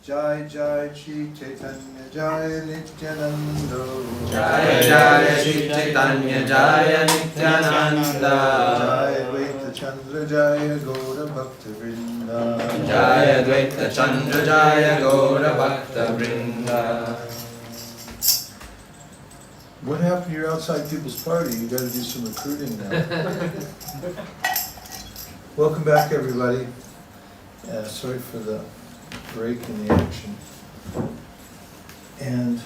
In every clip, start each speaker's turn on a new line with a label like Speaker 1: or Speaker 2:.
Speaker 1: Jai Jai Shri Chaitanya Jai Nityananda.
Speaker 2: Jai Jai Shri Chaitanya Jai Nityananda.
Speaker 1: Jai Advaita Chandra Jaya Gaura Bhakta Vrinda.
Speaker 2: Jai Advaita Chandra Jaya Gaura Bhakta Vrinda.
Speaker 1: What happened? You're outside people's party. You got to do some recruiting now. Welcome back, everybody. Sorry for the break in the action. And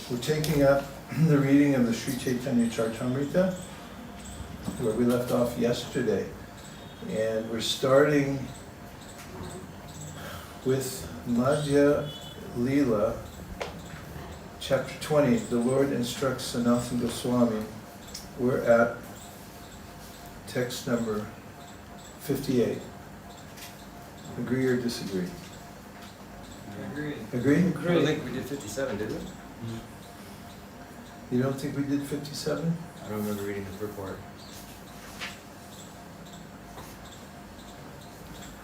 Speaker 1: we're taking up the reading of the Sri Chaitanya Charitamrita, where we left off yesterday. And we're starting with Madhya Leela, chapter 20. The Lord instructs Sanatana Goswami. We're at text number 58. Agree or disagree?
Speaker 3: Agree.
Speaker 1: Agree?
Speaker 3: I don't think we did 57, did we?
Speaker 1: You don't think we did 57?
Speaker 3: I don't remember reading his report.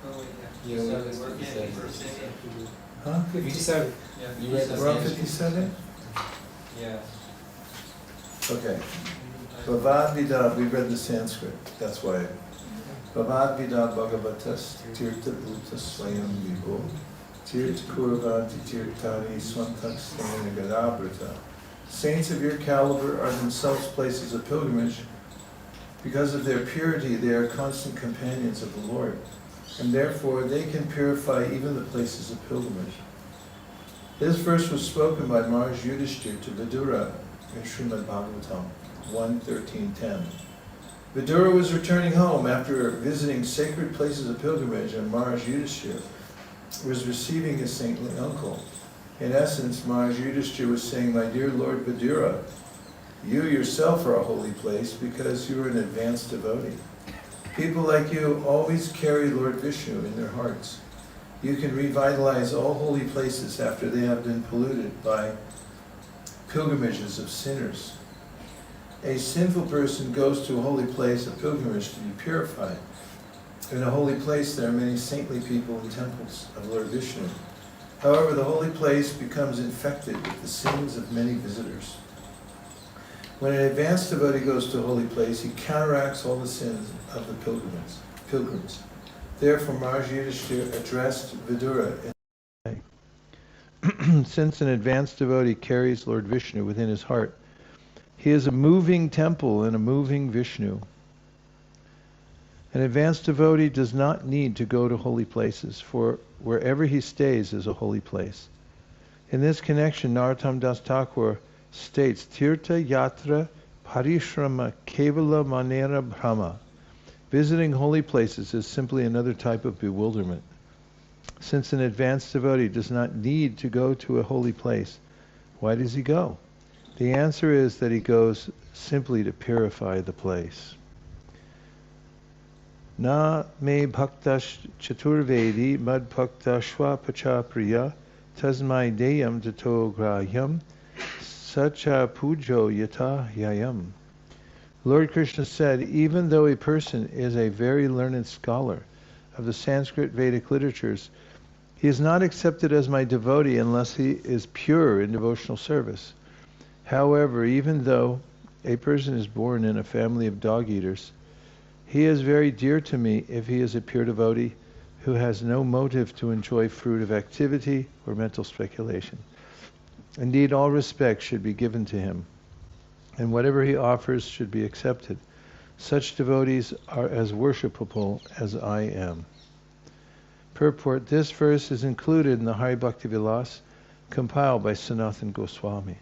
Speaker 4: Oh,
Speaker 3: Yeah,
Speaker 4: yeah.
Speaker 3: we did 57.
Speaker 1: Huh?
Speaker 4: 57. Yeah,
Speaker 3: You read the
Speaker 1: We're on
Speaker 3: same.
Speaker 1: 57?
Speaker 4: Yeah.
Speaker 1: Okay. Bhavad Vida, we read the Sanskrit, that's why. Bhavad Vida Bhagavatas Tirtha Bhuta Swayam Vibho Tirtha Kurvanti Tirthani Swantak Stana Gadabrata. Saints of your caliber are themselves places of pilgrimage. Because of their purity, they are constant companions of the Lord, and therefore they can purify even the places of pilgrimage. This verse was spoken by Maharaj Yudhishthira to Vidura in Srimad Bhagavatam 1.13.10. Vidura was returning home after visiting sacred places of pilgrimage, and Maharaj Yudhishthira was receiving his saintly uncle. In essence, Maharaj Yudhishthira was saying, "My dear Lord Vidura, you yourself are a holy place because you are an advanced devotee. People like you always carry Lord Vishnu in their hearts. You can revitalize all holy places after they have been polluted by pilgrimages of sinners. A sinful person goes to a holy place of pilgrimage to be purified. In a holy place there are many saintly people and temples of Lord Vishnu. However, the holy place becomes infected with the sins of many visitors. When an advanced devotee goes to a holy place, he counteracts all the sins of the pilgrims. Therefore, Maharaj Yudhishthira addressed Vidura in since an advanced devotee carries Lord Vishnu within his heart, he is a moving temple and a moving Vishnu. An advanced devotee does not need to go to holy places, for wherever he stays is a holy place. In this connection, Narottam Das Thakur states, Tirtha Yatra Parishrama Kevala Manera Brahma. Visiting holy places is simply another type of bewilderment. Since an advanced devotee does not need to go to a holy place, why does he go? The answer is that he goes simply to purify the place. Na me bhaktash chaturvedi mad bhakta shwapacha priya tasmai deyam dato grahyam sacha pujo yata yayam. Lord Krishna said, even though a person is a very learned scholar of the Sanskrit Vedic literatures, he is not accepted as my devotee unless he is pure in devotional service. However, even though a person is born in a family of dog-eaters, he is very dear to me if he is a pure devotee who has no motive to enjoy fruit of activity or mental speculation. Indeed, all respect should be given to him, and whatever he offers should be accepted. Such devotees are as worshipable as I am. Purport: this verse is included in the Hari Bhakti Vilas compiled by Sanatana Goswami.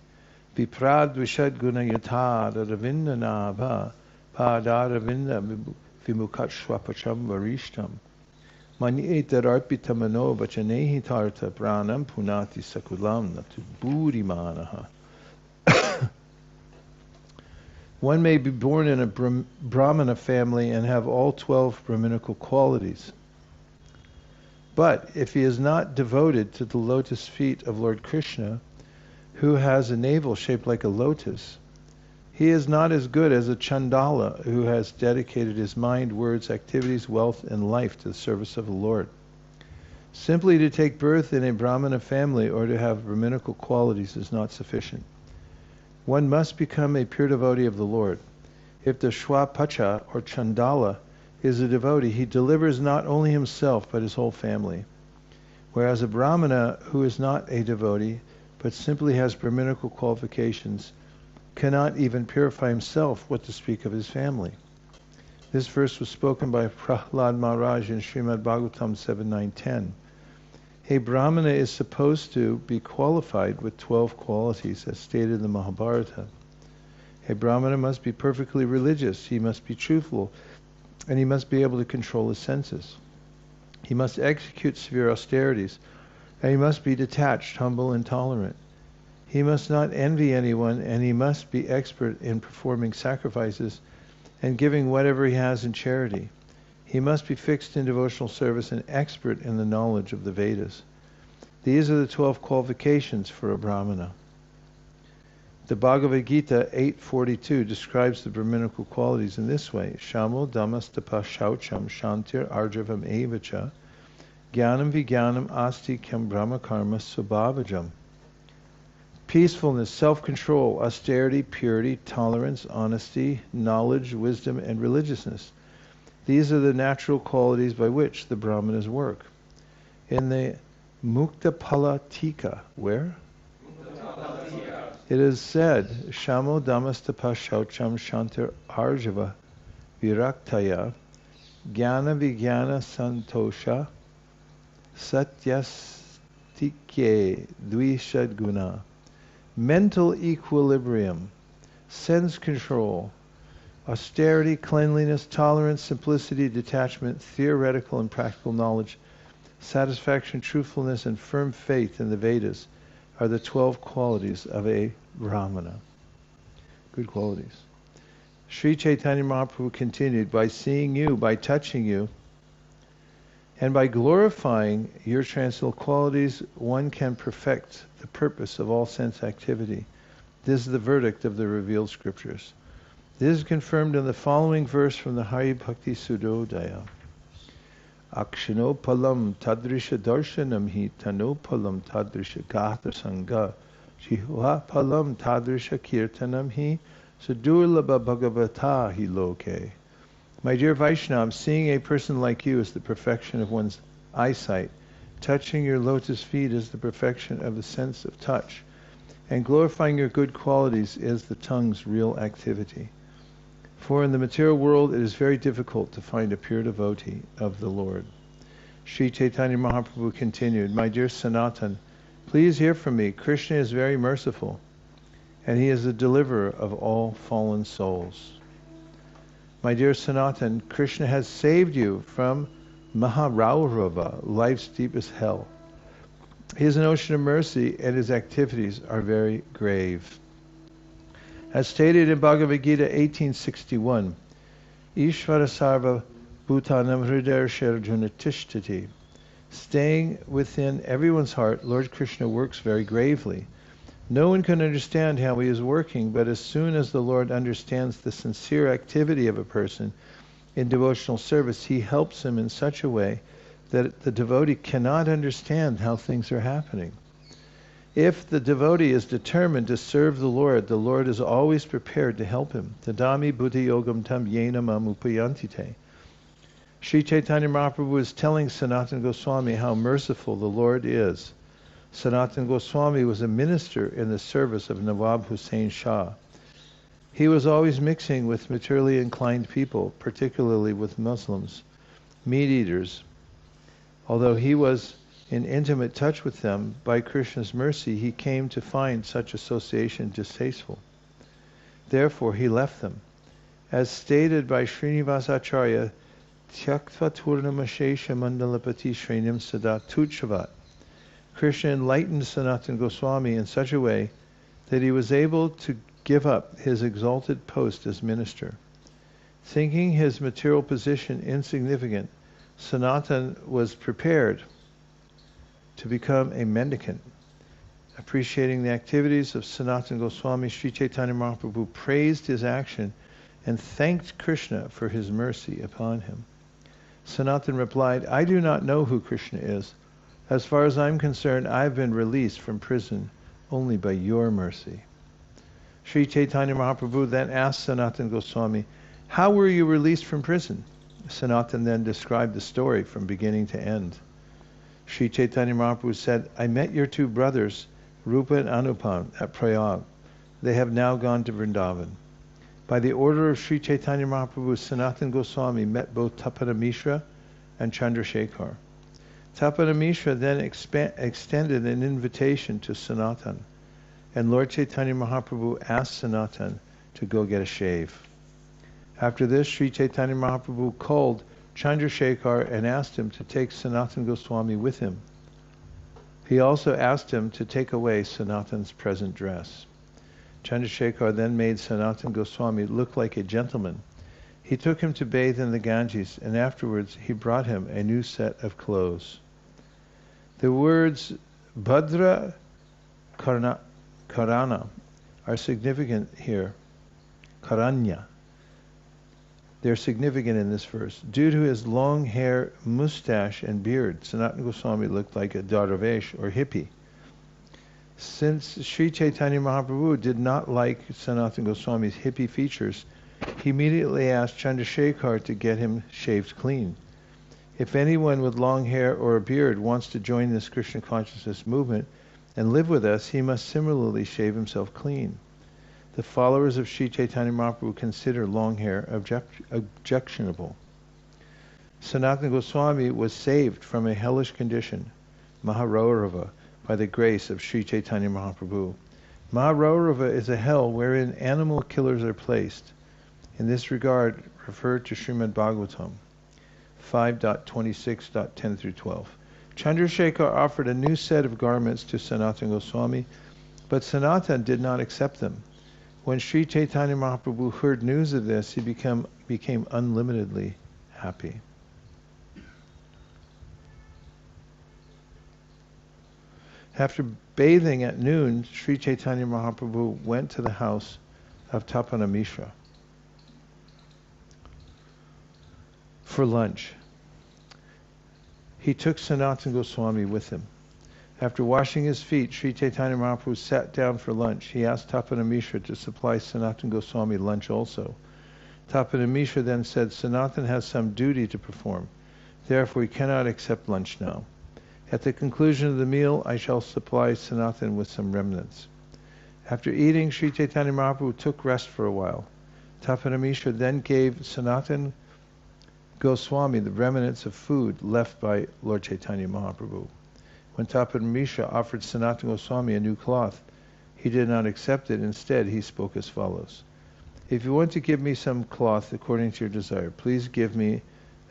Speaker 1: Viprad Vishad Guna Yata Ravinda Nava Padaravinda Vimukat Swapacham Varishtam Manyeta Arpitamano Vachanehi Tarta Pranam Punati Sakulam Natu Burimanaha. One may be born in a Brahmana family and have all 12 Brahminical qualities. But if he is not devoted to the lotus feet of Lord Krishna, who has a navel shaped like a lotus, he is not as good as a Chandala who has dedicated his mind, words, activities, wealth, and life to the service of the Lord. Simply to take birth in a Brahmana family or to have Brahminical qualities is not sufficient. One must become a pure devotee of the Lord. If the Shwapacha or Chandala is a devotee, he delivers not only himself but his whole family. Whereas a Brahmana who is not a devotee but simply has Brahminical qualifications cannot even purify himself, what to speak of his family. This verse was spoken by Prahlad Maharaj in Srimad Bhagavatam 7.9.10. A Brahmana is supposed to be qualified with 12 qualities as stated in the Mahabharata. A Brahmana must be perfectly religious, he must be truthful, and he must be able to control his senses. He must execute severe austerities, and he must be detached, humble, and tolerant. He must not envy anyone, and he must be expert in performing sacrifices and giving whatever he has in charity. He must be fixed in devotional service and expert in the knowledge of the Vedas. These are the 12 qualifications for a Brahmana. The Bhagavad Gita 8.42 describes the Brahminical qualities in this way: Shamo damastapa shaucham shantir arjavam evacha jnanam vijnanam asti kyam brahma karma subhavajam. Peacefulness, self-control, austerity, purity, tolerance, honesty, knowledge, wisdom, and religiousness. These are the natural qualities by which the Brahmanas work. In the Muktapala Tika, where? It is said, Shamo damastapa shaucham shantir arjava viraktaya jnana vijnana santosha satyastike dvishad guna. Mental equilibrium, sense control, austerity, cleanliness, tolerance, simplicity, detachment, theoretical and practical knowledge, satisfaction, truthfulness, and firm faith in the Vedas are the 12 qualities of a Brahmana. Good qualities. Sri Chaitanya Mahaprabhu continued, by seeing you, by touching you, and by glorifying your transcendental qualities, one can perfect the purpose of all sense activity. This is the verdict of the revealed scriptures. This is confirmed in the following verse from the Hari Bhakti Sudodaya. Akshano palam tadrisha darshanam hi tano palam tadrisha gata sangha jihva palam tadrisha kirtanam hi sadurlabha bhagavata hi loke. My dear Vaishnava, seeing a person like you is the perfection of one's eyesight. Touching your lotus feet is the perfection of the sense of touch. And glorifying your good qualities is the tongue's real activity. For in the material world it is very difficult to find a pure devotee of the Lord. Sri Chaitanya Mahaprabhu continued, my dear Sanatan, please hear from me. Krishna is very merciful, and he is the deliverer of all fallen souls. My dear Sanatan, Krishna has saved you from Maharaurava, life's deepest hell. He is an ocean of mercy, and his activities are very grave. As stated in Bhagavad Gita 18.61, Ishvara sarva bhutanam hridaya junatishtati. Staying within everyone's heart, Lord Krishna works very gravely. No one can understand how he is working, but as soon as the Lord understands the sincere activity of a person in devotional service, he helps him in such a way that the devotee cannot understand how things are happening. If the devotee is determined to serve the Lord is always prepared to help him. Tadami buddhi yogam tam yena mam upayantite. Sri Chaitanya Mahaprabhu is telling Sanatana Goswami how merciful the Lord is. Sanatana Goswami was a minister in the service of Nawab Hussain Shah. He was always mixing with materially inclined people, particularly with Muslims, meat-eaters. Although he was in intimate touch with them, by Krishna's mercy he came to find such association distasteful. Therefore he left them. As stated by Srinivasa Acharya, Tyaktva Turnamashesha Mandalapati Srinim Sada Tuchavat. Krishna enlightened Sanatana Goswami in such a way that he was able to give up his exalted post as minister. Thinking his material position insignificant, Sanatana was prepared to become a mendicant. Appreciating the activities of Sanatana Goswami, Sri Chaitanya Mahaprabhu praised his action and thanked Krishna for his mercy upon him. Sanatana replied, I do not know who Krishna is, As far as I'm concerned, I've been released from prison only by your mercy. Sri Chaitanya Mahaprabhu then asked Sanatana Goswami, how were you released from prison? Sanatana then described the story from beginning to end. Sri Chaitanya Mahaprabhu said, I met your two brothers, Rupa and Anupam, at Prayag. They have now gone to Vrindavan. By the order of Sri Chaitanya Mahaprabhu, Sanatana Goswami met both Tapana Mishra and Chandrasekhar. Tapana Mishra then extended an invitation to Sanatana, and Lord Chaitanya Mahaprabhu asked Sanatana to go get a shave. After this, Sri Chaitanya Mahaprabhu called Chandrasekhar and asked him to take Sanatana Goswami with him. He also asked him to take away Sanatana's present dress. Chandrasekhar then made Sanatana Goswami look like a gentleman. He took him to bathe in the Ganges, and afterwards he brought him a new set of clothes. The words Bhadra Karana are significant here. Karanya. They're significant in this verse. Due to his long hair, mustache, and beard, Sanatana Goswami looked like a Darvesh or hippie. Since Sri Chaitanya Mahaprabhu did not like Sanatana Goswami's hippie features, he immediately asked Chandrasekhar to get him shaved clean. If anyone with long hair or a beard wants to join this Krishna consciousness movement and live with us, he must similarly shave himself clean. The followers of Sri Chaitanya Mahaprabhu consider long hair objectionable. Sanatana Goswami was saved from a hellish condition, Maharaurava, by the grace of Sri Chaitanya Mahaprabhu. Maharaurava is a hell wherein animal killers are placed. In this regard, refer to Srimad Bhagavatam 5.26.10-12. Chandrasekhar offered a new set of garments to Sanatana Goswami, but Sanatana did not accept them. When Sri Chaitanya Mahaprabhu heard news of this, he became unlimitedly happy. After bathing at noon, Sri Chaitanya Mahaprabhu went to the house of Tapana Mishra for lunch. He took Sanatana Goswami with him. After washing his feet, Sri Chaitanya Mahaprabhu sat down for lunch. He asked Tapana Mishra to supply Sanatana Goswami lunch also. Tapana Mishra then said, Sanatana has some duty to perform. Therefore, he cannot accept lunch now. At the conclusion of the meal, I shall supply Sanatana with some remnants. After eating, Sri Chaitanya Mahaprabhu took rest for a while. Tapana Mishra then gave Sanatana Goswami the remnants of food left by Lord Chaitanya Mahaprabhu. When Tapana Mishra offered Sanatana Goswami a new cloth, he did not accept it. Instead, he spoke as follows. If you want to give me some cloth according to your desire, please give me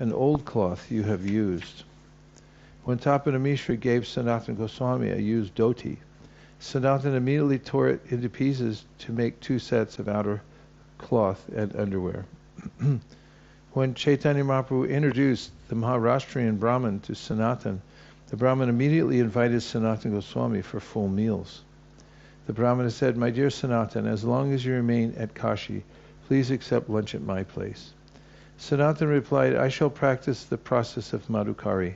Speaker 1: an old cloth you have used. When Tapana Mishra gave Sanatana Goswami a used dhoti, Sanatana immediately tore it into pieces to make two sets of outer cloth and underwear. When Chaitanya Mahaprabhu introduced the Maharashtrian Brahmin to Sanatana, the Brahmin immediately invited Sanatana Goswami for full meals. The Brahmana said, My dear Sanatana, as long as you remain at Kashi, please accept lunch at my place. Sanatana replied, I shall practice the process of Madhukari.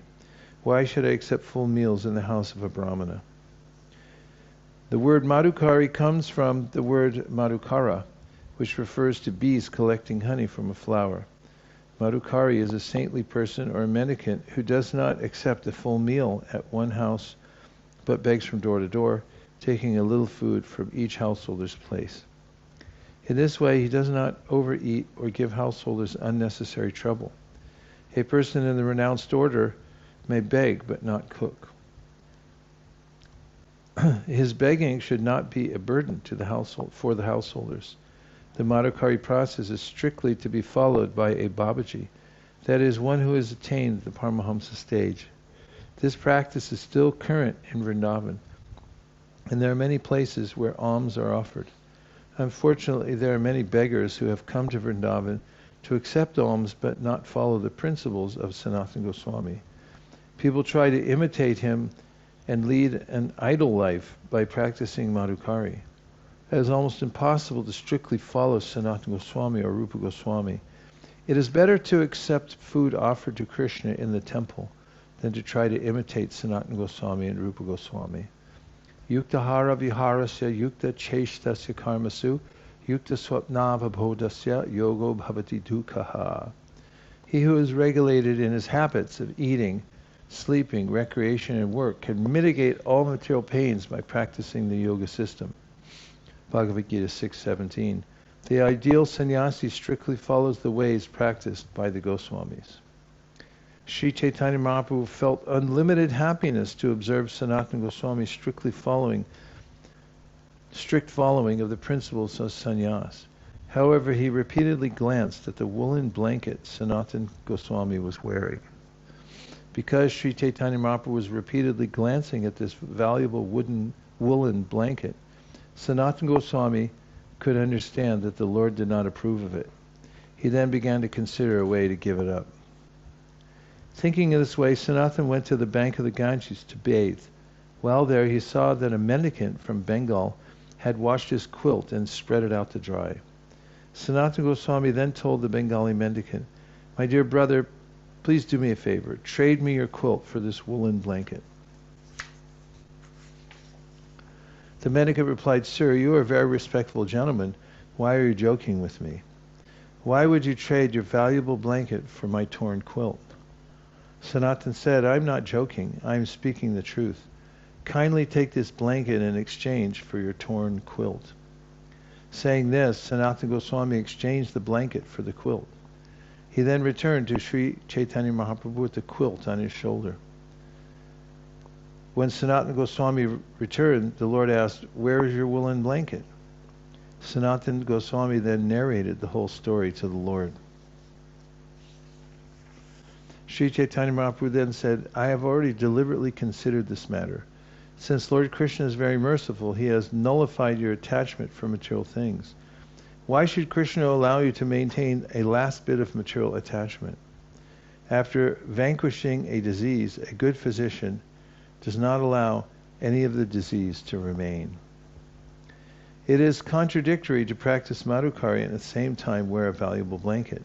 Speaker 1: Why should I accept full meals in the house of a Brahmana? The word Madhukari comes from the word Madhukara, which refers to bees collecting honey from a flower. Madhukari is a saintly person or a mendicant who does not accept a full meal at one house, but begs from door to door, taking a little food from each householder's place. In this way, he does not overeat or give householders unnecessary trouble. A person in the renounced order may beg but not cook. His begging should not be a burden to the household for the householders. The Madhukari process is strictly to be followed by a Babaji, that is, one who has attained the Paramahamsa stage. This practice is still current in Vrindavan, and there are many places where alms are offered. Unfortunately, there are many beggars who have come to Vrindavan to accept alms but not follow the principles of Sanatana Goswami. People try to imitate him and lead an idle life by practicing Madhukari. It is almost impossible to strictly follow Sanatana Goswami or Rupa Goswami. It is better to accept food offered to Krishna in the temple than to try to imitate Sanatana Goswami and Rupa Goswami. Yukta hara viharasya yukta cheshtasya karmasu yukta swapnava bodhasya yogo bhavati dukkha. He who is regulated in his habits of eating, sleeping, recreation, and work can mitigate all material pains by practicing the yoga system. Bhagavad Gita 6:17. The ideal sannyasi strictly follows the ways practiced by the Goswamis. Sri Chaitanya Mahaprabhu felt unlimited happiness to observe Sanatana Goswami's strict following of the principles of sannyas. However, he repeatedly glanced at the woolen blanket Sanatana Goswami was wearing. Because Sri Chaitanya Mahaprabhu was repeatedly glancing at this valuable woolen blanket, Sanatana Goswami could understand that the Lord did not approve of it. He then began to consider a way to give it up. Thinking in this way, Sanatana went to the bank of the Ganges to bathe. While there, he saw that a mendicant from Bengal had washed his quilt and spread it out to dry. Sanatana Goswami then told the Bengali mendicant, "My dear brother, please do me a favor. Trade me your quilt for this woolen blanket." The mendicant replied, "Sir, you are a very respectful gentleman. Why are you joking with me? Why would you trade your valuable blanket for my torn quilt?" Sanatana said, "I'm not joking. I'm speaking the truth. Kindly take this blanket in exchange for your torn quilt." Saying this, Sanatana Goswami exchanged the blanket for the quilt. He then returned to Sri Chaitanya Mahaprabhu with the quilt on his shoulder. When Sanatana Goswami returned, the Lord asked, "Where is your woolen blanket?" Sanatana Goswami then narrated the whole story to the Lord. Sri Chaitanya Mahaprabhu then said, "I have already deliberately considered this matter. Since Lord Krishna is very merciful, he has nullified your attachment for material things. Why should Krishna allow you to maintain a last bit of material attachment? After vanquishing a disease, a good physician does not allow any of the disease to remain. It is contradictory to practice Madhukari and at the same time wear a valuable blanket.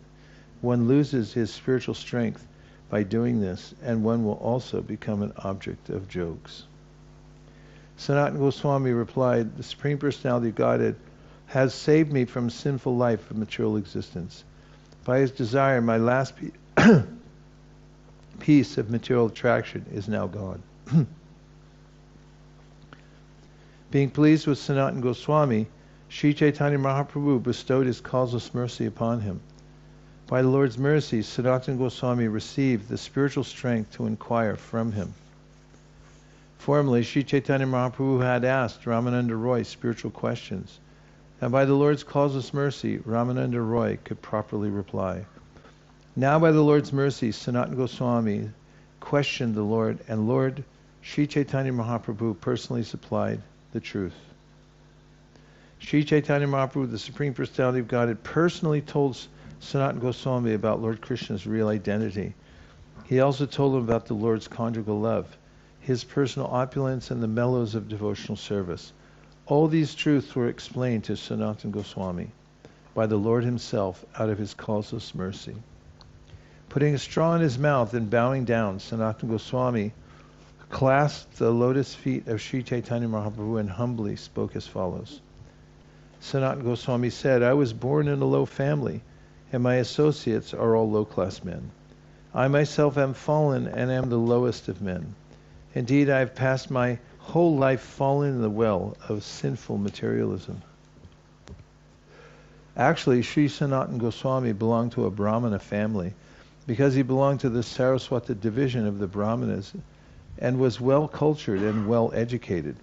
Speaker 1: One loses his spiritual strength by doing this, and one will also become an object of jokes." Sanatana Goswami replied, "The Supreme Personality of Godhead has saved me from sinful life of material existence. By his desire, my last piece of material attraction is now gone." Being pleased with Sanatana Goswami, Sri Chaitanya Mahaprabhu bestowed his causeless mercy upon him. By the Lord's mercy, Sanatana Goswami received the spiritual strength to inquire from him. Formerly, Sri Chaitanya Mahaprabhu had asked Ramananda Roy spiritual questions, and by the Lord's causeless mercy, Ramananda Roy could properly reply. Now, by the Lord's mercy, Sanatana Goswami questioned the Lord, and Lord Sri Chaitanya Mahaprabhu personally supplied the truth. Sri Chaitanya Mahaprabhu, the Supreme Personality of Godhead, personally told Sanatana Goswami about Lord Krishna's real identity. He also told him about the Lord's conjugal love, his personal opulence, and the mellows of devotional service. All these truths were explained to Sanatana Goswami by the Lord himself out of his causeless mercy. Putting a straw in his mouth and bowing down, Sanatana Goswami clasped the lotus feet of Sri Chaitanya Mahaprabhu and humbly spoke as follows. Sanatana Goswami said, "I was born in a low family, and my associates are all low-class men. I myself am fallen and am the lowest of men. Indeed, I have passed my whole life fallen in the well of sinful materialism." Actually, Sri Sanatana Goswami belonged to a Brahmana family because he belonged to the Saraswata division of the Brahmanas and was well cultured and well educated.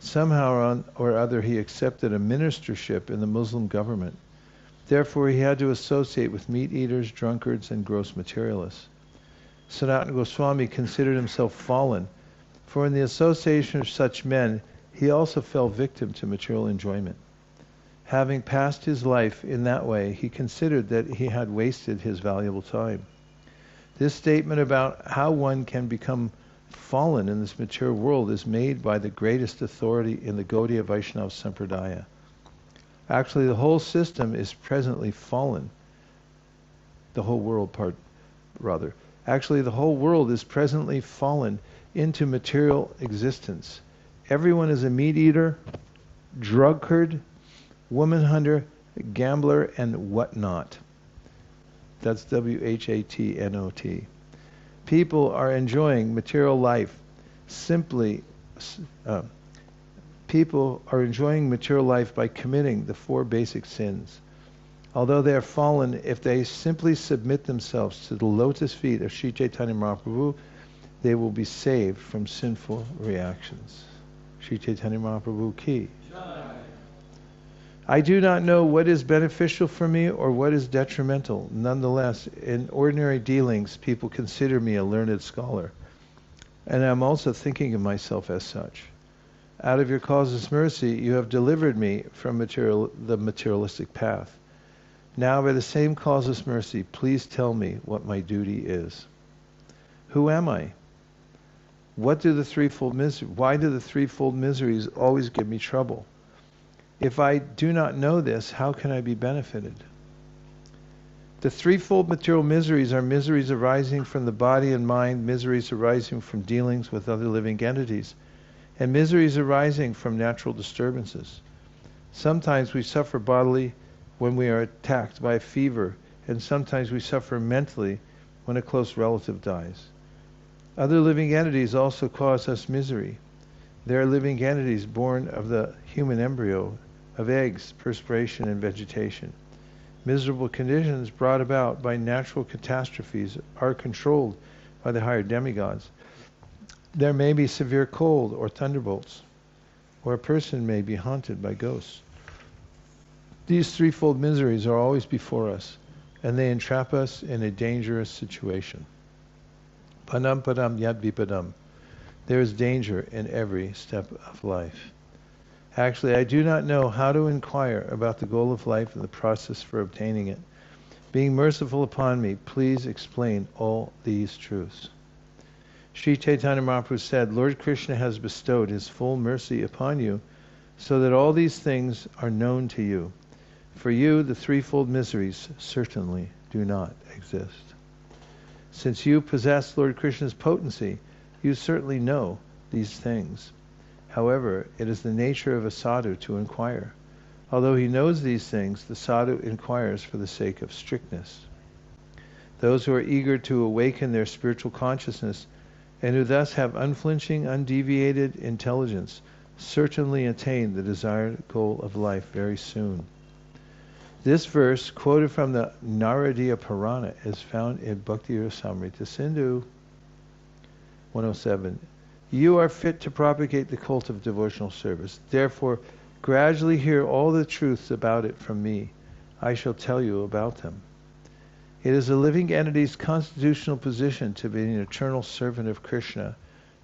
Speaker 1: Somehow or other he accepted a ministership in the Muslim government. Therefore he had to associate with meat eaters, drunkards, and gross materialists. Sanatana Goswami considered himself fallen, for in the association of such men he also fell victim to material enjoyment. Having passed his life in that way, he considered that he had wasted his valuable time. This statement about how one can become fallen in this material world is made by the greatest authority in the Gaudiya Vaishnava Sampradaya. Actually, the whole system is presently fallen. The whole world, rather. Actually, the whole world is presently fallen into material existence. Everyone is a meat eater, drunkard, woman hunter, gambler, and whatnot. That's WHATNOT. People are enjoying material life people are enjoying material life by committing the 4 basic sins. Although they are fallen, if they simply submit themselves to the lotus feet of Sri Chaitanya Mahaprabhu, they will be saved from sinful reactions. Sri Chaitanya Mahaprabhu ki. I do not know what is beneficial for me or what is detrimental. Nonetheless, in ordinary dealings, people consider me a learned scholar. And I'm also thinking of myself as such. Out of your causeless mercy, you have delivered me from the materialistic path. Now, by the same causeless mercy, please tell me what my duty is. Who am I? Why do the threefold miseries always give me trouble? If I do not know this, how can I be benefited? The threefold material miseries are miseries arising from the body and mind, miseries arising from dealings with other living entities, and miseries arising from natural disturbances. Sometimes we suffer bodily when we are attacked by a fever, and sometimes we suffer mentally when a close relative dies. Other living entities also cause us misery. They are living entities born of the human embryo, of eggs, perspiration, and vegetation. Miserable conditions brought about by natural catastrophes are controlled by the higher demigods. There may be severe cold or thunderbolts, or a person may be haunted by ghosts. These threefold miseries are always before us, and they entrap us in a dangerous situation. Padam padam yad vipadam. There is danger in every step of life. Actually, I do not know how to inquire about the goal of life and the process for obtaining it. Being merciful upon me, please explain all these truths. Sri Chaitanya Mahaprabhu said, Lord Krishna has bestowed his full mercy upon you so that all these things are known to you. For you, the threefold miseries certainly do not exist. Since you possess Lord Krishna's potency, you certainly know these things. However, it is the nature of a sadhu to inquire. Although he knows these things, the sadhu inquires for the sake of strictness. Those who are eager to awaken their spiritual consciousness and who thus have unflinching, undeviated intelligence certainly attain the desired goal of life very soon. This verse, quoted from the Naradiya Purana, is found in Bhakti Rasamrita Sindhu 107. You are fit to propagate the cult of devotional service. Therefore, gradually hear all the truths about it from me. I shall tell you about them. It is a living entity's constitutional position to be an eternal servant of Krishna,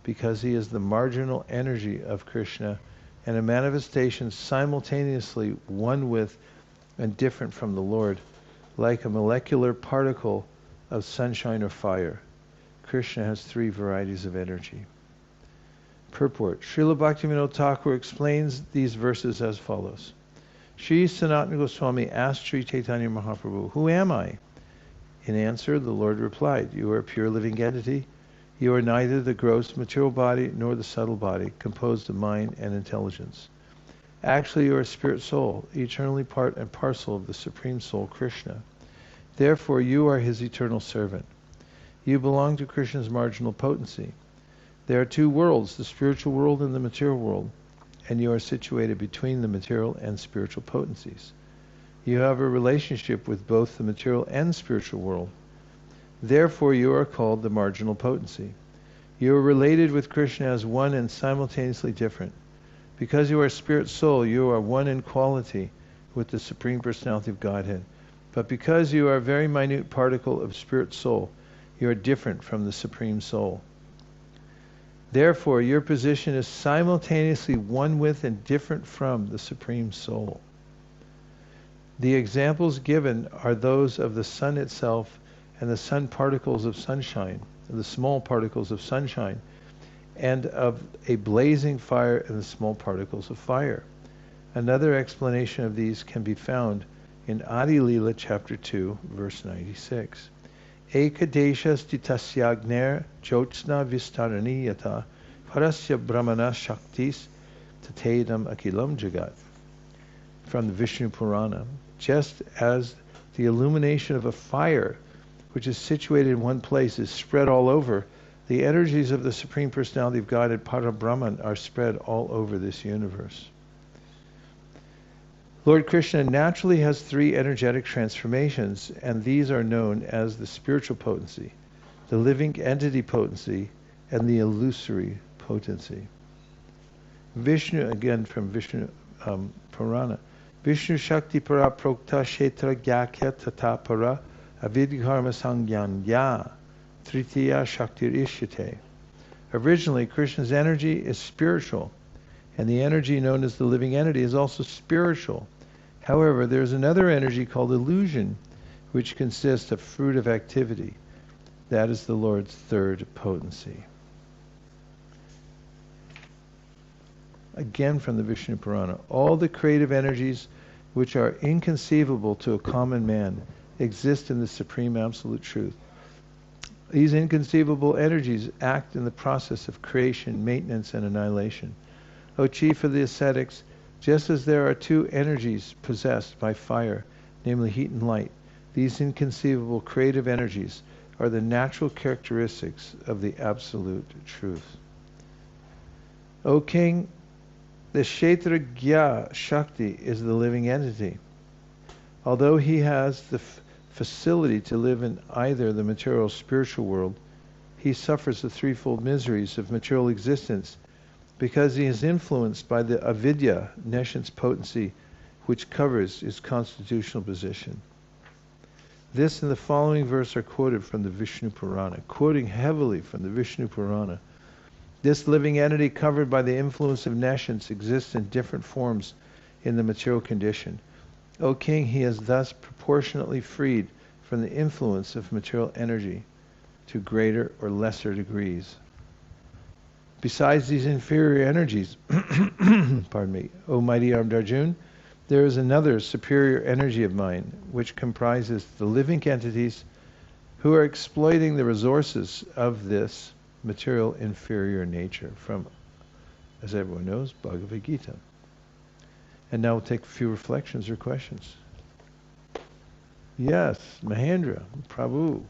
Speaker 1: because he is the marginal energy of Krishna and a manifestation simultaneously one with and different from the Lord, like a molecular particle of sunshine or fire. Krishna has 3 varieties of energy. Purport. Srila Bhaktivinoda Thakur explains these verses as follows. Sri Sanatana Goswami asked Sri Chaitanya Mahaprabhu, who am I? In answer, the Lord replied, you are a pure living entity. You are neither the gross material body nor the subtle body, composed of mind and intelligence. Actually, you are a spirit soul, eternally part and parcel of the Supreme Soul, Krishna. Therefore, you are his eternal servant. You belong to Krishna's marginal potency. There are 2 worlds, the spiritual world and the material world, and you are situated between the material and spiritual potencies. You have a relationship with both the material and spiritual world. Therefore, you are called the marginal potency. You are related with Krishna as one and simultaneously different. Because you are spirit soul, you are one in quality with the Supreme Personality of Godhead. But because you are a very minute particle of spirit soul, you are different from the Supreme Soul. Therefore, your position is simultaneously one with and different from the Supreme Soul. The examples given are those of the sun itself and the sun particles of sunshine, the small particles of sunshine, and of a blazing fire and the small particles of fire. Another explanation of these can be found in Adi Lila chapter 2, verse 96. Ekadesha stitasyagnir jyotsna vistaraniyata parasya brahmana shaktis tatedam akilam jagat. From the Vishnu Purana. Just as the illumination of a fire, which is situated in one place, is spread all over, the energies of the Supreme Personality of Godhead, Parabrahman, are spread all over this universe. Lord Krishna naturally has three energetic transformations, and these are known as the spiritual potency, the living entity potency, and the illusory potency. Vishnu, again from Vishnu Purana, Vishnu Shakti Para Prokta Kshetra Gyakya Tata Para Avidharma Sangyanya Tritiya Shaktir Ishyate. Originally, Krishna's energy is spiritual, and the energy known as the living entity is also spiritual. However, there is another energy called illusion, which consists of fruit of activity. That is the Lord's third potency. Again from the Vishnu Purana, all the creative energies which are inconceivable to a common man exist in the Supreme Absolute Truth. These inconceivable energies act in the process of creation, maintenance, and annihilation. O chief of the ascetics, just as there are two energies possessed by fire, namely heat and light, these inconceivable creative energies are the natural characteristics of the Absolute Truth. O king, the Kshetra Gya Shakti is the living entity. Although he has the facility to live in either the material or spiritual world, he suffers the threefold miseries of material existence because he is influenced by the avidya, nescience potency, which covers his constitutional position. This and the following verse are quoted from the Vishnu Purana, quoting heavily from the Vishnu Purana. This living entity covered by the influence of nescience exists in different forms in the material condition. O king, he is thus proportionately freed from the influence of material energy to greater or lesser degrees. Besides these inferior energies, pardon me, O mighty armed Arjun, there is another superior energy of mine, which comprises the living entities who are exploiting the resources of this material inferior nature, from, as everyone knows, Bhagavad Gita. And now we'll take a few reflections or questions. Yes, Mahendra, Prabhu.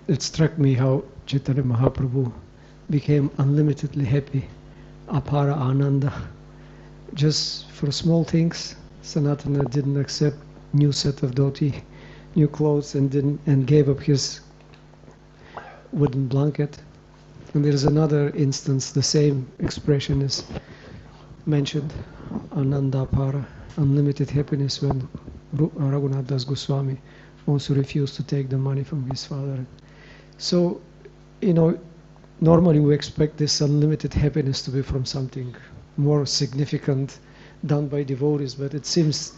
Speaker 5: It struck me how Chaitanya Mahaprabhu became unlimitedly happy, apara ananda. Just for small things, Sanatana didn't accept new set of dhoti, new clothes, and gave up his wooden blanket. And there is another instance, the same expression is mentioned, ananda para, unlimited happiness, when Raghunath Das Goswami also refused to take the money from his father. So, normally we expect this unlimited happiness to be from something more significant done by devotees, but it seems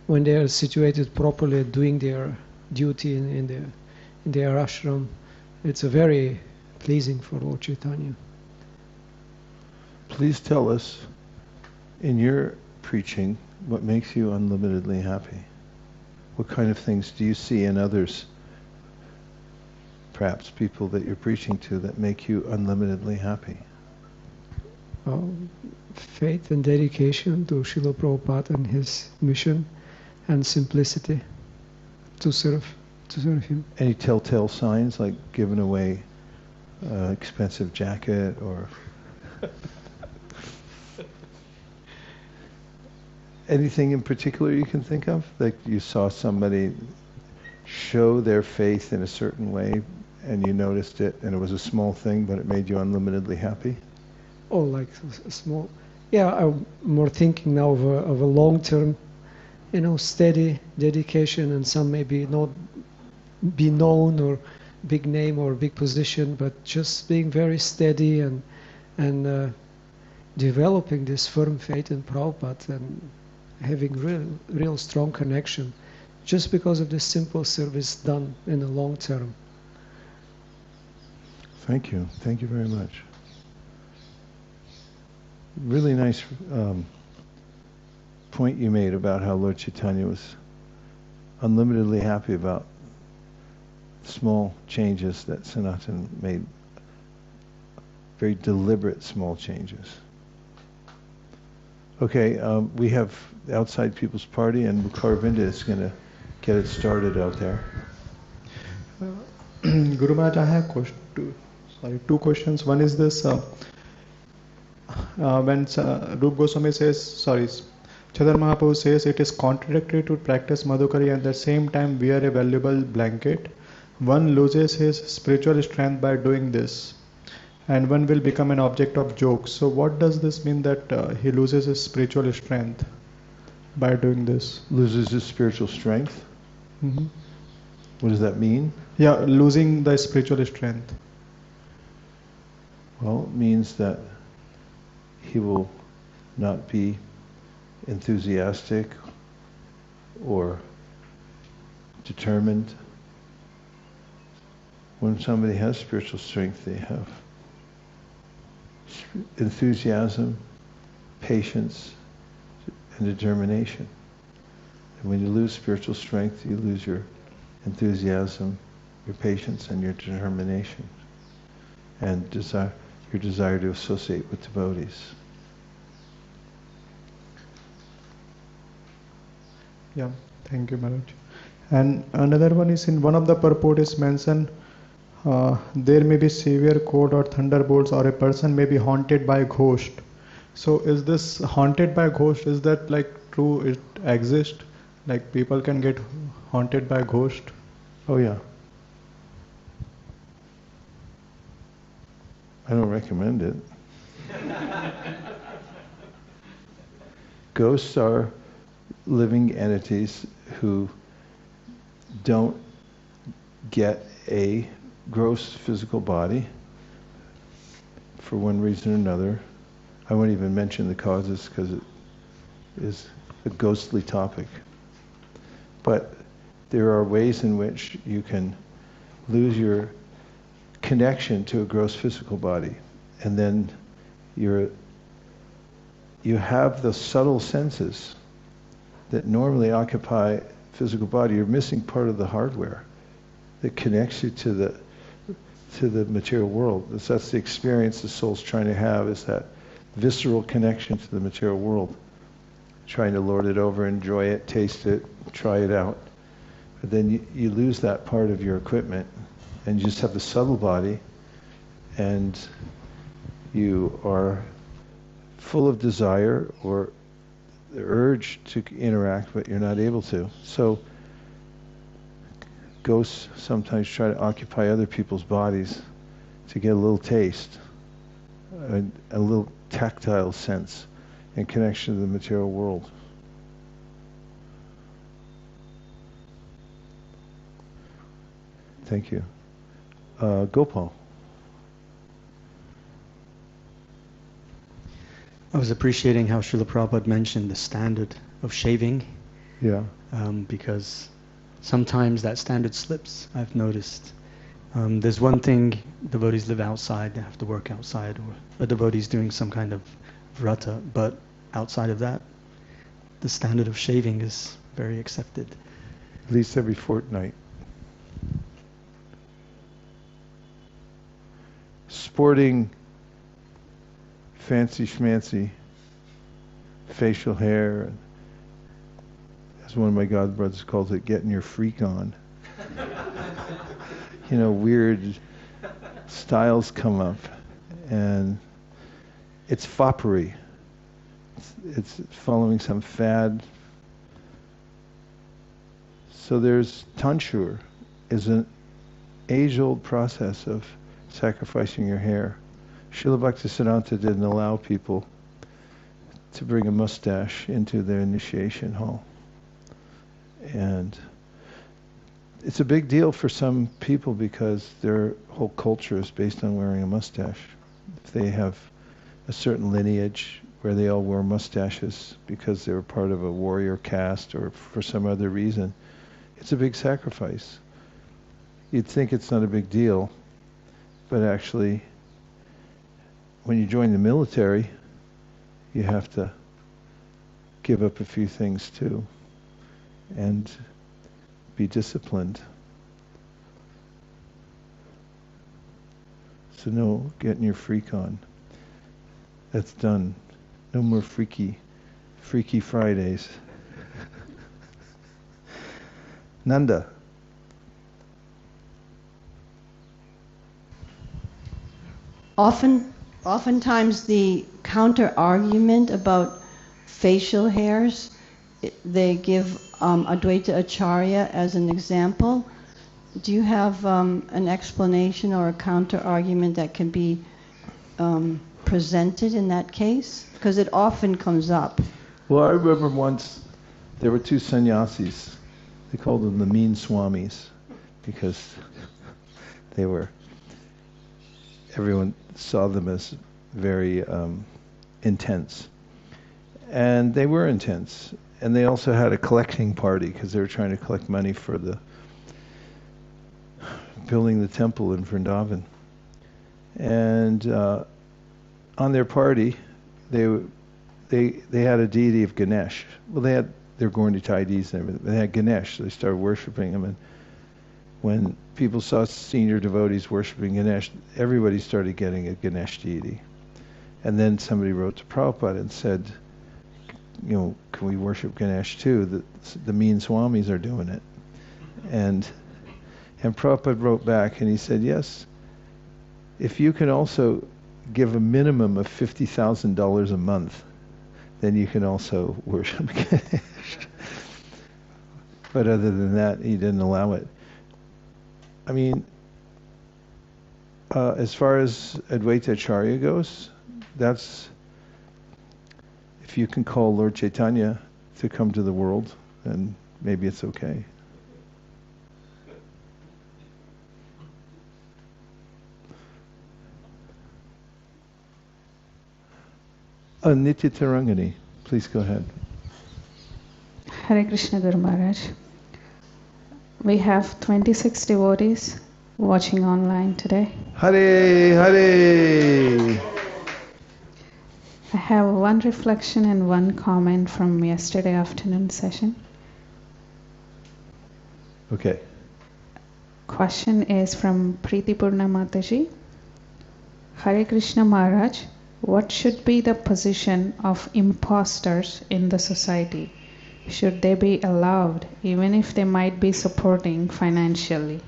Speaker 5: when they are situated properly, doing their duty in their ashram, it's a very pleasing for Lord Chaitanya.
Speaker 1: Please tell us, in your preaching, what makes you unlimitedly happy? What kind of things do you see in others, perhaps people that you're preaching to, that make you unlimitedly happy?
Speaker 5: Faith and dedication to Srila Prabhupada and his mission, and simplicity to serve him.
Speaker 1: Any telltale signs, like giving away expensive jacket, or anything in particular you can think of? Like you saw somebody show their faith in a certain way and you noticed it, and it was a small thing, but it made you unlimitedly happy?
Speaker 5: Oh, like a small... Yeah, I'm more thinking now of a long-term, steady dedication, and some maybe not be known or big name or big position, but just being very steady and developing this firm faith in Prabhupada and having real strong connection, just because of this simple service done in the long term.
Speaker 1: Thank you. Thank you very much. Really nice point you made about how Lord Chaitanya was unlimitedly happy about small changes that Sanatana made. Very deliberate small changes. Okay, we have outside people's party, and Mukarvinda is going to get it started out there.
Speaker 6: Guru Maharaj, I have two questions. One is this: when Rup Goswami says, Chaitanya Mahaprabhu says it is contradictory to practice Madhukari and at the same time wear a valuable blanket. One loses his spiritual strength by doing this, and one will become an object of jokes. So what does this mean that he loses his spiritual strength by doing this?
Speaker 1: Loses his spiritual strength?
Speaker 6: Mm-hmm.
Speaker 1: What does that mean?
Speaker 6: Yeah, losing the spiritual strength.
Speaker 1: Well, it means that he will not be enthusiastic or determined. When somebody has spiritual strength, they have enthusiasm, patience, and determination. And when you lose spiritual strength, you lose your enthusiasm, your patience, and your determination, and your desire to associate with devotees.
Speaker 6: Yeah, thank you, Maharaj. And another one is in one of the purport is mentioned there may be severe cold or thunderbolts, or a person may be haunted by ghost. So is this haunted by ghost, is that like true, it exists? Like people can get haunted by ghost?
Speaker 1: Oh yeah. I don't recommend it. Ghosts are living entities who don't get a gross physical body for one reason or another. I won't even mention the causes because it is a ghostly topic. But there are ways in which you can lose your connection to a gross physical body, and then you have the subtle senses that normally occupy physical body. You're missing part of the hardware that connects you to the material world. That's the experience the soul's trying to have, is that visceral connection to the material world. Trying to lord it over, enjoy it, taste it, try it out. But then you lose that part of your equipment, and you just have the subtle body, and you are full of desire or the urge to interact, but you're not able to. So ghosts sometimes try to occupy other people's bodies to get a little taste, a little tactile sense and connection to the material world. Thank you. Gopal.
Speaker 7: I was appreciating how Srila Prabhupada mentioned the standard of shaving.
Speaker 1: Yeah.
Speaker 7: Because sometimes that standard slips, I've noticed. There's one thing, devotees live outside, they have to work outside, or a devotee's doing some kind of vrata, but outside of that, the standard of shaving is very accepted.
Speaker 1: At least every fortnight. Sporting fancy schmancy facial hair, as one of my godbrothers calls it, getting your freak on. You know, weird styles come up, and it's foppery. It's following some fad. So there's tonsure, is an age-old process of sacrificing your hair. Srila Bhaktisiddhanta didn't allow people to bring a mustache into their initiation hall. And it's a big deal for some people because their whole culture is based on wearing a mustache. If they have a certain lineage where they all wore mustaches because they were part of a warrior caste or for some other reason, it's a big sacrifice. You'd think it's not a big deal but actually, when you join the military, you have to give up a few things too, and be disciplined. So no getting your freak on. That's done. No more freaky Fridays. Nanda.
Speaker 8: Oftentimes the counter argument about facial hairs, they give Advaita Acharya as an example. Do you have an explanation or a counter argument that can be presented in that case? Because it often comes up.
Speaker 1: Well, I remember once there were two sannyasis. They called them the mean swamis because everyone saw them as very intense. And they were intense. And they also had a collecting party because they were trying to collect money for the building the temple in Vrindavan. And on their party, they had a deity of Ganesh. Well, they had their Gaurni Tidis and everything. They had Ganesh, so they started worshiping him. And when people saw senior devotees worshiping Ganesh, everybody started getting a Ganesh deity. And then somebody wrote to Prabhupada and said, can we worship Ganesh too? The mean swamis are doing it. And Prabhupada wrote back and he said, yes, if you can also give a minimum of $50,000 a month, then you can also worship Ganesh. But other than that, he didn't allow it. I mean, as far as Advaita Acharya goes, that's, if you can call Lord Chaitanya to come to the world, then maybe it's okay. Nitya Tarangani, please go ahead.
Speaker 9: Hare Krishna Guru Maharaj. We have 26 devotees watching online today.
Speaker 1: Hare Hare!
Speaker 9: I have one reflection and one comment from yesterday afternoon session.
Speaker 1: Okay.
Speaker 9: Question is from Preeti Purna Mataji. Hare Krishna Maharaj, what should be the position of imposters in the society? Should they be allowed, even if they might be supporting financially?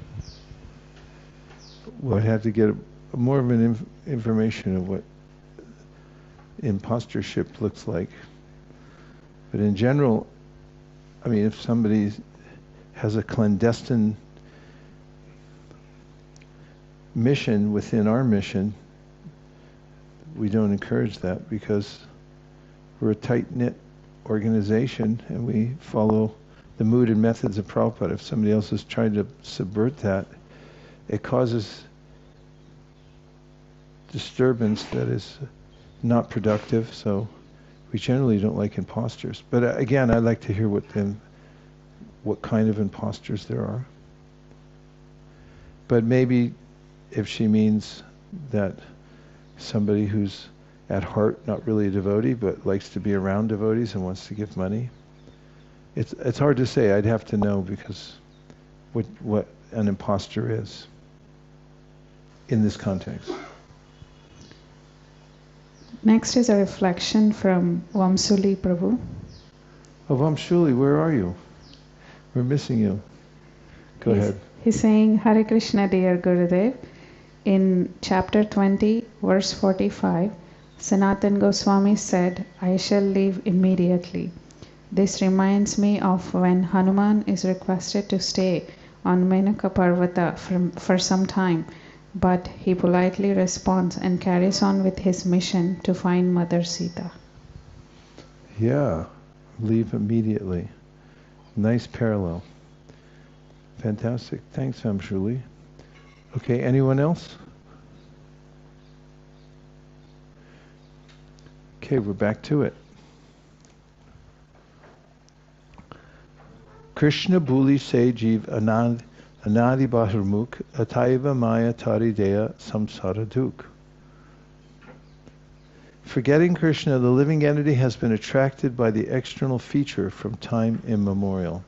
Speaker 1: We'll have to get more of an information of what impostorship looks like. But in general, I mean, if somebody has a clandestine mission within our mission, we don't encourage that because we're a tight-knit organization and we follow the mood and methods of Prabhupada. If somebody else is trying to subvert that, it causes disturbance that is not productive, so we generally don't like imposters. But again, I'd like to hear what kind of imposters there are. But maybe if she means that somebody who's at heart not really a devotee but likes to be around devotees and wants to give money, it's hard to say. I'd have to know because what an imposter is in this context.
Speaker 9: Next is a reflection from Vamsuli Prabhu.
Speaker 1: Oh, Vamshuli, where are you? We're missing you. Go ahead.
Speaker 9: He's saying, Hare Krishna, dear Gurudev. In chapter 20, verse 45, Sanatan Goswami said, I shall leave immediately. This reminds me of when Hanuman is requested to stay on Menaka Parvata for some time, but he politely responds and carries on with his mission to find Mother Sita.
Speaker 1: Yeah, leave immediately. Nice parallel. Fantastic. Thanks, Vamshuli. Okay, anyone else? Okay, we're back to it. Krishna Buli Se Jeev Anand Anadi Bahurmukh Ataiva Maya Tarideya Samsara Duk. Forgetting Krishna, the living entity has been attracted by the external feature from time immemorial.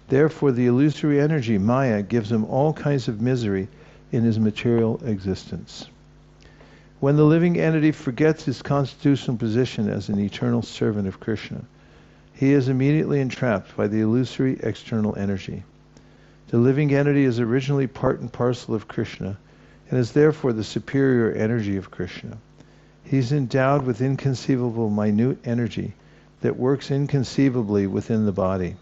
Speaker 1: Therefore, the illusory energy, Maya, gives him all kinds of misery in his material existence. When the living entity forgets his constitutional position as an eternal servant of Krishna, he is immediately entrapped by the illusory external energy. The living entity is originally part and parcel of Krishna, and is therefore the superior energy of Krishna. He is endowed with inconceivable minute energy that works inconceivably within the body.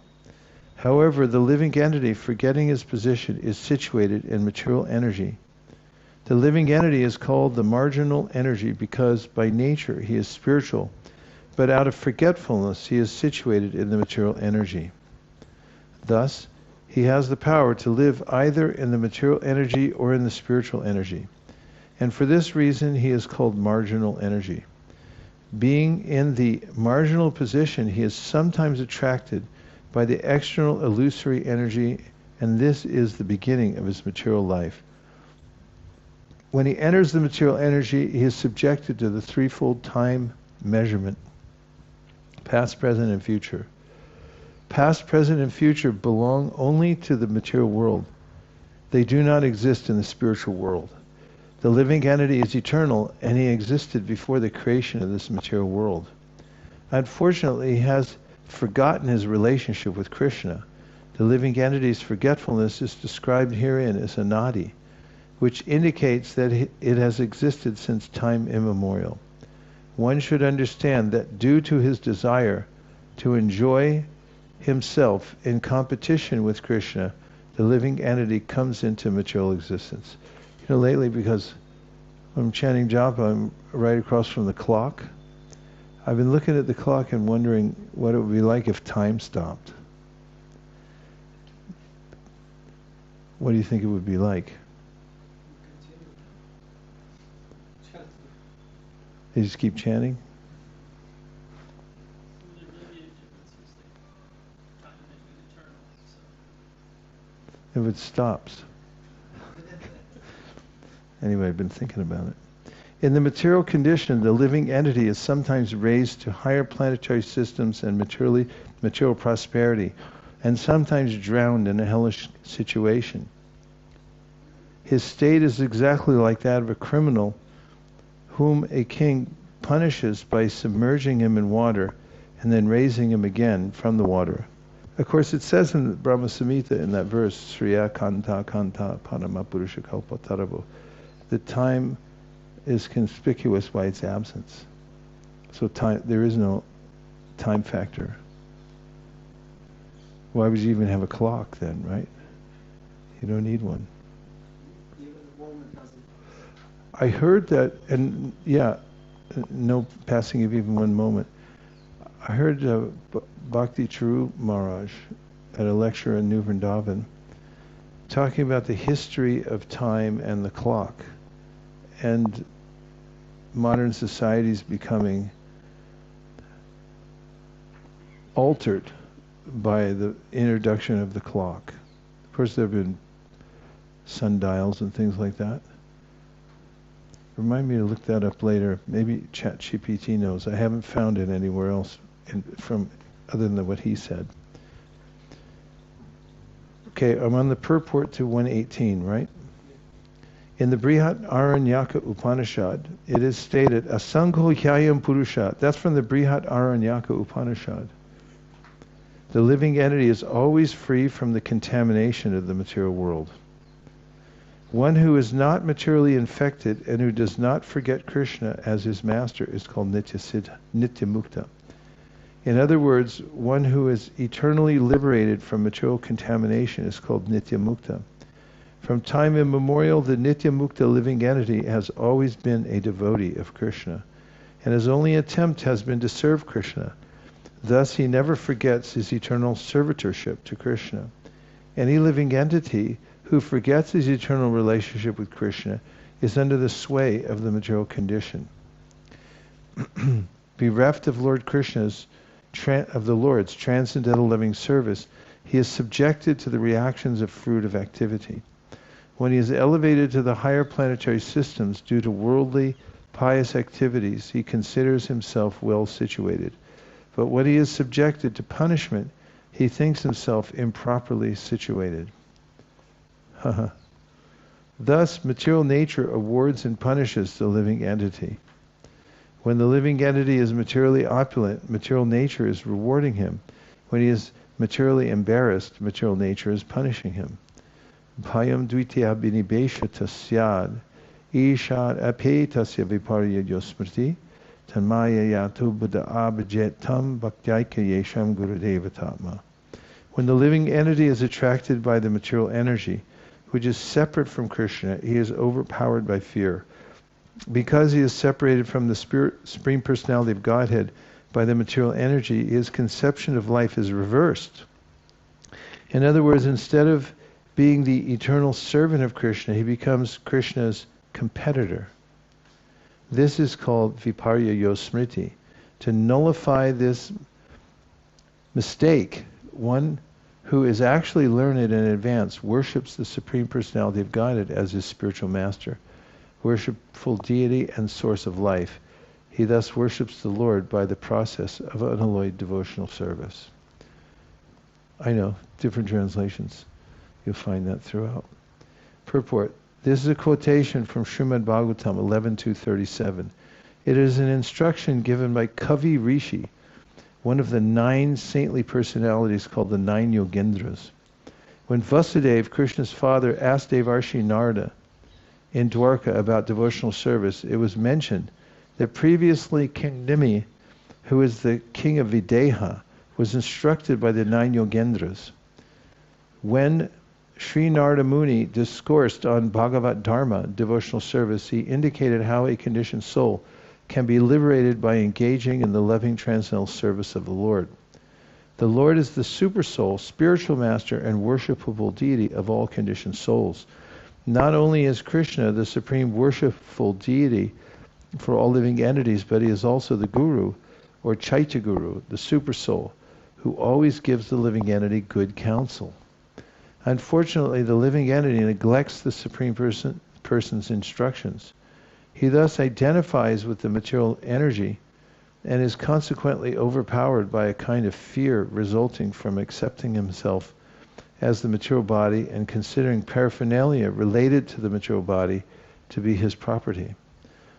Speaker 1: However, the living entity, forgetting his position, is situated in material energy. The living entity is called the marginal energy because by nature he is spiritual, but out of forgetfulness he is situated in the material energy. Thus, he has the power to live either in the material energy or in the spiritual energy. And for this reason he is called marginal energy. Being in the marginal position, he is sometimes attracted by the external illusory energy, and this is the beginning of his material life. When he enters the material energy, he is subjected to the threefold time measurement: past, present, and future. Past, present, and future belong only to the material world. They do not exist in the spiritual world. The living entity is eternal, and he existed before the creation of this material world. Unfortunately, he has forgotten his relationship with Krishna. The living entity's forgetfulness is described herein as anadi, which indicates that it has existed since time immemorial. One should understand that due to his desire to enjoy himself in competition with Krishna, the living entity comes into material existence. You know, lately, because I'm chanting japa, I'm right across from the clock. I've been looking at the clock and wondering what it would be like if time stopped. What do you think it would be like? They just keep chanting? If it stops. Anyway, I've been thinking about it. In the material condition, the living entity is sometimes raised to higher planetary systems and material prosperity, and sometimes drowned in a hellish situation. His state is exactly like that of a criminal whom a king punishes by submerging him in water and then raising him again from the water. Of course, it says in the Brahma Samhita in that verse, Sriya Kanta Kanta Paramapurusha Kalpatarabo, that time is conspicuous by its absence. So time, there is no time factor. Why would you even have a clock then, right? You don't need one. I heard that, and yeah, no passing of even one moment. I heard Bhakti Charu Maharaj at a lecture in New Vrindavan talking about the history of time and the clock, and modern society's becoming altered by the introduction of the clock. Of course, there have been sundials and things like that. Remind me to look that up later. Maybe ChatGPT knows. I haven't found it anywhere else from other than what he said. Okay, I'm on the purport to 118, right? In the Brihat Aranyaka Upanishad, it is stated, Asangho Hyayam Purusha. That's from the Brihat Aranyaka Upanishad. The living entity is always free from the contamination of the material world. One who is not materially infected and who does not forget Krishna as his master is called Nitya Mukta. In other words, one who is eternally liberated from material contamination is called Nitya Mukta. From time immemorial, the Nitya Mukta living entity has always been a devotee of Krishna, and his only attempt has been to serve Krishna. Thus, he never forgets his eternal servitorship to Krishna. Any living entity who forgets his eternal relationship with Krishna is under the sway of the material condition. Bereft of Lord Krishna's Lord's transcendental loving service, he is subjected to the reactions of fruitive activity. When he is elevated to the higher planetary systems due to worldly, pious activities, he considers himself well situated. But when he is subjected to punishment, he thinks himself improperly situated. Thus, material nature awards and punishes the living entity. When the living entity is materially opulent, material nature is rewarding him. When he is materially embarrassed, material nature is punishing him. Bhayam dvitya binibeshata syad, ishad apetasya viparya yosmriti, tanmaya yato buddha abhajetam bhaktyaka yesham gurudevatatma. When the living entity is attracted by the material energy, which is separate from Krishna, he is overpowered by fear. Because he is separated from the Supreme Personality of Godhead by the material energy, his conception of life is reversed. In other words, instead of being the eternal servant of Krishna, he becomes Krishna's competitor. This is called viparya yosmriti. To nullify this mistake, one who is actually learned and advanced worships the Supreme Personality of Godhead as his spiritual master, worshipful deity and source of life. He thus worships the Lord by the process of unalloyed devotional service. I know, different translations. You'll find that throughout. Purport. This is a quotation from Srimad Bhagavatam 11.237. It is an instruction given by Kavi Rishi, one of the 9 saintly personalities called the 9 Yogendras. When Vasudeva, Krishna's father, asked Devarshi Narada in Dwarka about devotional service, it was mentioned that previously King Nimi, who is the king of Videha, was instructed by the 9 Yogendras. When Sri Narada Muni discoursed on Bhagavat Dharma, devotional service, he indicated how a conditioned soul can be liberated by engaging in the loving transcendental service of the Lord. The Lord is the super soul, spiritual master, and worshipable deity of all conditioned souls. Not only is Krishna the supreme worshipful deity for all living entities, but he is also the Guru, or Chaitya Guru, the super soul, who always gives the living entity good counsel. Unfortunately, the living entity neglects the Supreme Person's instructions. He thus identifies with the material energy and is consequently overpowered by a kind of fear resulting from accepting himself as the material body and considering paraphernalia related to the material body to be his property.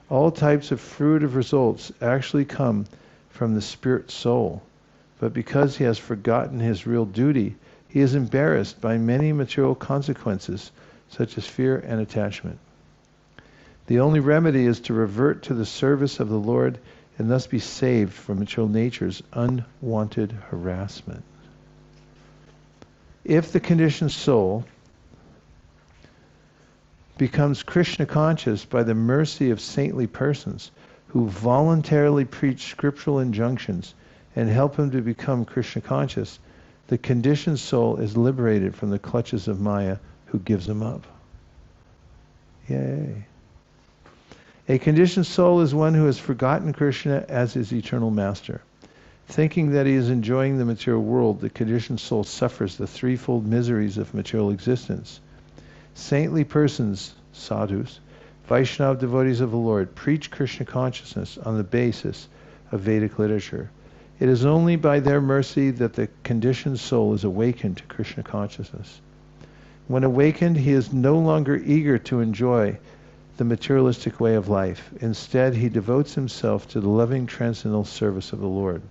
Speaker 1: All types of fruitive results actually come from the spirit soul, but because he has forgotten his real duty, he is embarrassed by many material consequences, such as fear and attachment. The only remedy is to revert to the service of the Lord and thus be saved from material nature's unwanted harassment. If the conditioned soul becomes Krishna conscious by the mercy of saintly persons who voluntarily preach scriptural injunctions and help him to become Krishna conscious, the conditioned soul is liberated from the clutches of Maya, who gives him up. Yay. A conditioned soul is one who has forgotten Krishna as his eternal master. Thinking that he is enjoying the material world, the conditioned soul suffers the threefold miseries of material existence. Saintly persons, sadhus, Vaishnava devotees of the Lord, preach Krishna consciousness on the basis of Vedic literature. It is only by their mercy that the conditioned soul is awakened to Krishna consciousness. When awakened, he is no longer eager to enjoy the materialistic way of life. Instead, he devotes himself to the loving transcendental service of the Lord.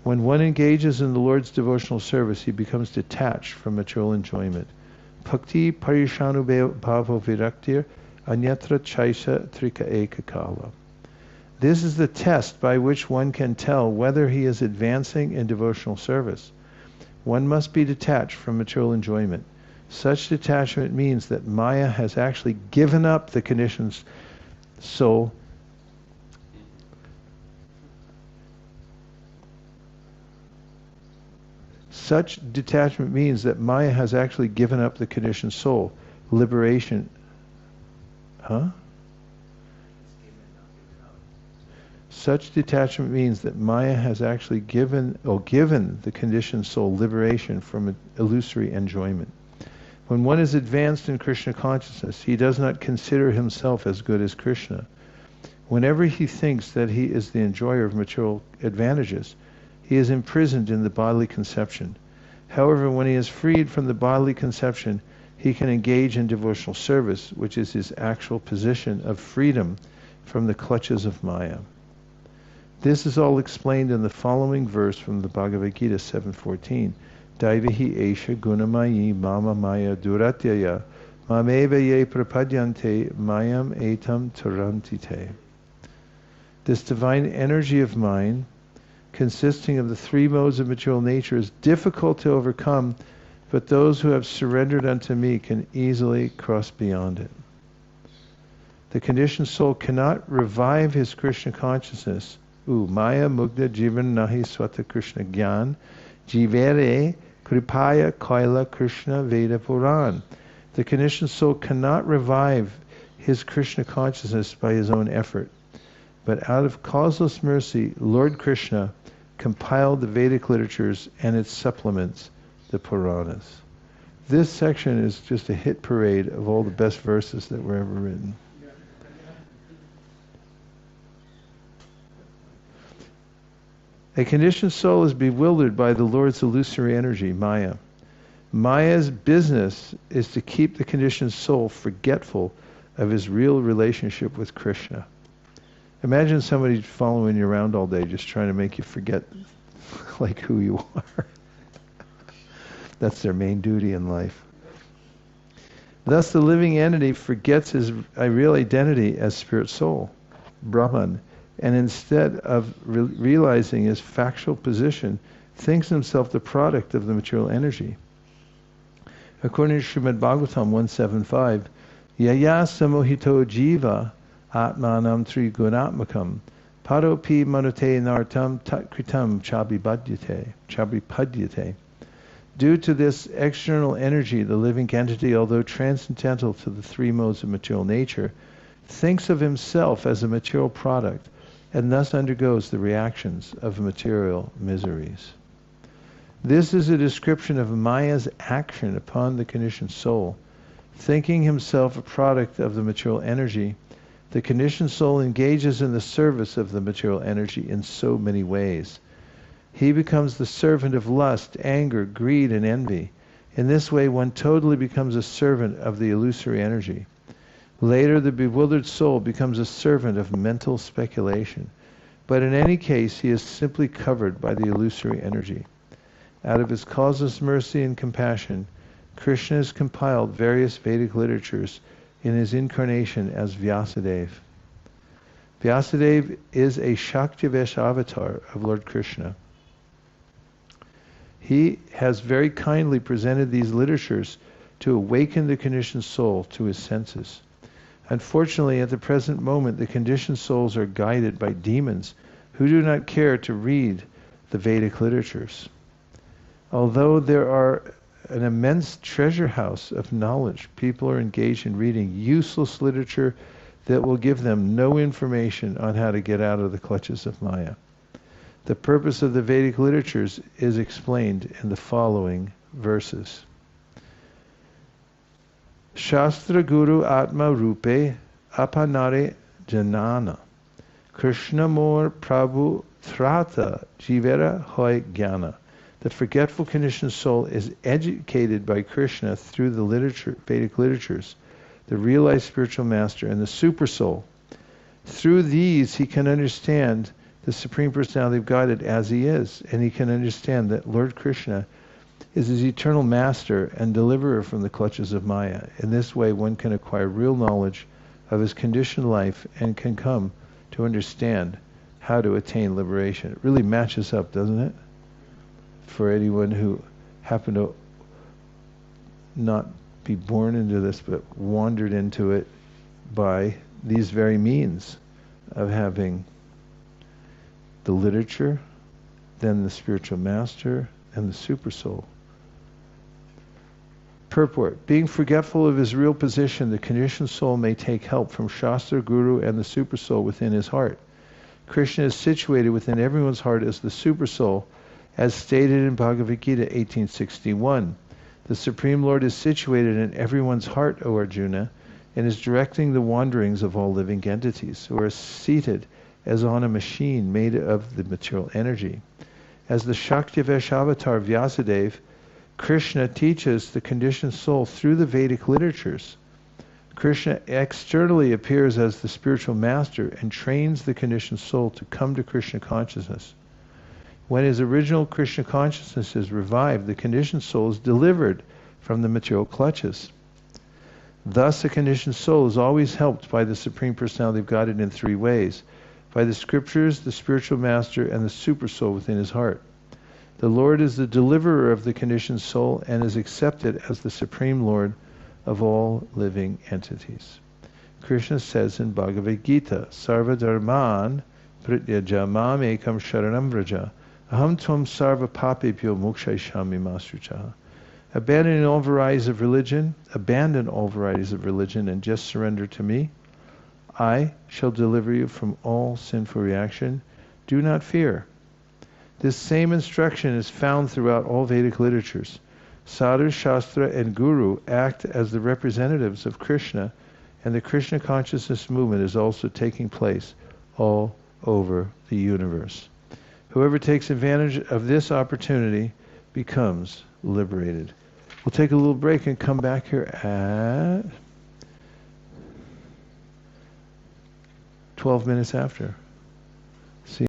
Speaker 1: When one engages in the Lord's devotional service, he becomes detached from material enjoyment. Bhakti parishanu bhavo viraktir anyatra chaisa trika eka kala. This is the test by which one can tell whether he is advancing in devotional service. One must be detached from material enjoyment. Such detachment means that Maya has actually given up the conditioned soul. Such detachment means that Maya has actually given up the conditioned soul. Liberation. Such detachment means that Maya has actually given the conditioned soul liberation from illusory enjoyment. When one is advanced in Krishna consciousness, he does not consider himself as good as Krishna. Whenever he thinks that he is the enjoyer of material advantages, he is imprisoned in the bodily conception. However, when he is freed from the bodily conception, he can engage in devotional service, which is his actual position of freedom from the clutches of Maya. This is all explained in the following verse from the Bhagavad Gita 7:14. Daivahi esha gunamayi mama maya duratyaya mameva ye prapadyante mayam etam tarantite. This divine energy of mine, consisting of the three modes of material nature, is difficult to overcome, but those who have surrendered unto me can easily cross beyond it. The conditioned soul cannot revive his Krishna consciousness. Maya mugda jivan nahi swata Krishna gyan jivere kripaya kaila Krishna Veda Puran. The conditioned soul cannot revive his Krishna consciousness by his own effort. But out of causeless mercy, Lord Krishna compiled the Vedic literatures and its supplements, the Puranas. This section is just a hit parade of all the best verses that were ever written. A conditioned soul is bewildered by the Lord's illusory energy, Maya. Maya's business is to keep the conditioned soul forgetful of his real relationship with Krishna. Imagine somebody following you around all day just trying to make you forget like who you are. That's their main duty in life. Thus the living entity forgets his real identity as spirit soul, Brahman, and instead of realizing his factual position, thinks himself the product of the material energy. According to Srimad Bhagavatam 175, Yaya samohito jiva atmanam trigunatmakam paropi manute nartam tatkritam chabipadyate. Due to this external energy, the living entity, although transcendental to the three modes of material nature, thinks of himself as a material product and thus undergoes the reactions of material miseries. This is a description of Maya's action upon the conditioned soul. Thinking himself a product of the material energy, the conditioned soul engages in the service of the material energy in so many ways. He becomes the servant of lust, anger, greed, and envy. In this way, one totally becomes a servant of the illusory energy. Later, the bewildered soul becomes a servant of mental speculation. But in any case, he is simply covered by the illusory energy. Out of his causeless mercy and compassion, Krishna has compiled various Vedic literatures in his incarnation as Vyasadeva. Vyasadeva is a Shaktivesh avatar of Lord Krishna. He has very kindly presented these literatures to awaken the conditioned soul to his senses. Unfortunately, at the present moment, the conditioned souls are guided by demons who do not care to read the Vedic literatures. Although there are an immense treasure house of knowledge, people are engaged in reading useless literature that will give them no information on how to get out of the clutches of Maya. The purpose of the Vedic literatures is explained in the following verses. Shastra Guru Atma Rupe Apanare Janana Krishna Mor Prabhu Thrata Jivera Hoy Jnana. The forgetful conditioned soul is educated by Krishna through the Vedic literatures, the realized spiritual master, and the super soul. Through these he can understand the Supreme Personality of Godhead as he is, and he can understand that Lord Krishna is his eternal master and deliverer from the clutches of Maya. In this way one can acquire real knowledge of his conditioned life and can come to understand how to attain liberation. It really matches up, doesn't it? For anyone who happened to not be born into this but wandered into it by these very means of having the literature, then the spiritual master, and the super soul. Purport. Being forgetful of his real position, the conditioned soul may take help from Shastra, Guru, and the super soul within his heart. Krishna is situated within everyone's heart as the Supersoul, as stated in Bhagavad Gita 1861. The Supreme Lord is situated in everyone's heart, O Arjuna, and is directing the wanderings of all living entities, who are seated as on a machine made of the material energy. As the Shaktivesh avatar Vyasadeva, Krishna teaches the conditioned soul through the Vedic literatures. Krishna externally appears as the spiritual master and trains the conditioned soul to come to Krishna consciousness. When his original Krishna consciousness is revived, the conditioned soul is delivered from the material clutches. Thus, a conditioned soul is always helped by the Supreme Personality of Godhead in three ways: by the scriptures, the spiritual master, and the supersoul within his heart. The Lord is the deliverer of the conditioned soul and is accepted as the Supreme Lord of all living entities. Krishna says in Bhagavad Gita, Sarva dharman prityaja mam ekam sharanam vraja aham tvam sarva papebhyo mokshayishami masrucha. Abandon all varieties of religion, and just surrender to me. I shall deliver you from all sinful reaction. Do not fear. This same instruction is found throughout all Vedic literatures. Sadhu, Shastra, and Guru act as the representatives of Krishna, and the Krishna consciousness movement is also taking place all over the universe. Whoever takes advantage of this opportunity becomes liberated. We'll take a little break and come back here at 12 minutes after.